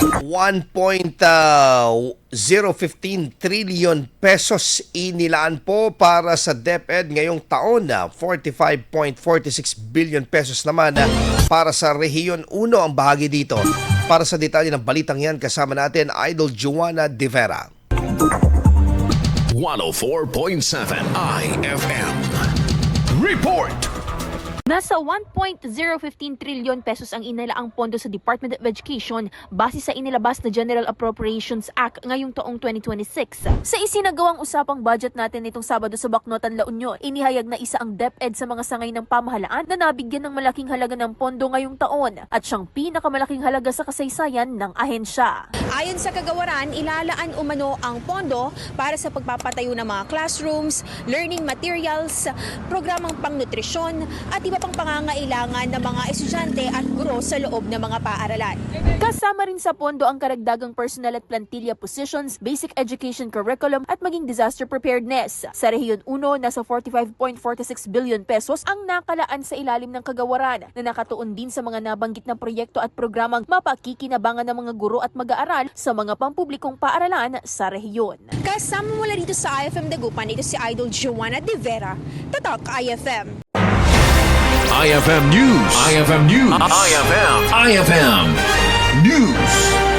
1.015 trillion pesos inilaan po para sa DepEd ngayong taon na 45.46 billion pesos naman para sa Rehiyon 1 ang bahagi dito. Para sa detalye ng balitang yan, kasama natin Idol Joanna De Vera. 104.7 IFM Report. Nasa 1.015 trillion pesos ang inalaang pondo sa Department of Education base sa inilabas na General Appropriations Act ngayong taong 2026. Sa isinagawang usapang budget natin nitong Sabado sa Bacnotan, La Union, inihayag na isa ang DepEd sa mga sangay ng pamahalaan na nabigyan ng malaking halaga ng pondo ngayong taon at siyang pinakamalaking halaga sa kasaysayan ng ahensya. Ayon sa kagawaran, ilalaan umano ang pondo para sa pagpapatayo ng mga classrooms, learning materials, programang pangnutrisyon at iba pang pangangailangan ng mga estudyante at guro sa loob ng mga paaralan. Kasama rin sa pondo ang karagdagang personnel at plantilla positions, basic education curriculum at maging disaster preparedness. Sa Rehiyon 1, nasa 45.46 billion pesos ang nakalaan sa ilalim ng kagawaran na nakatuon din sa mga nabanggit na proyekto at programang mapakikinabangan ng mga guro at mag-aaral sa mga pampublikong paaralan sa rehiyon. Kasama mula dito sa IFM Dagupan, ito si Idol Joanna De Vera, Tatak IFM. IFM News. IFM News. IFM News.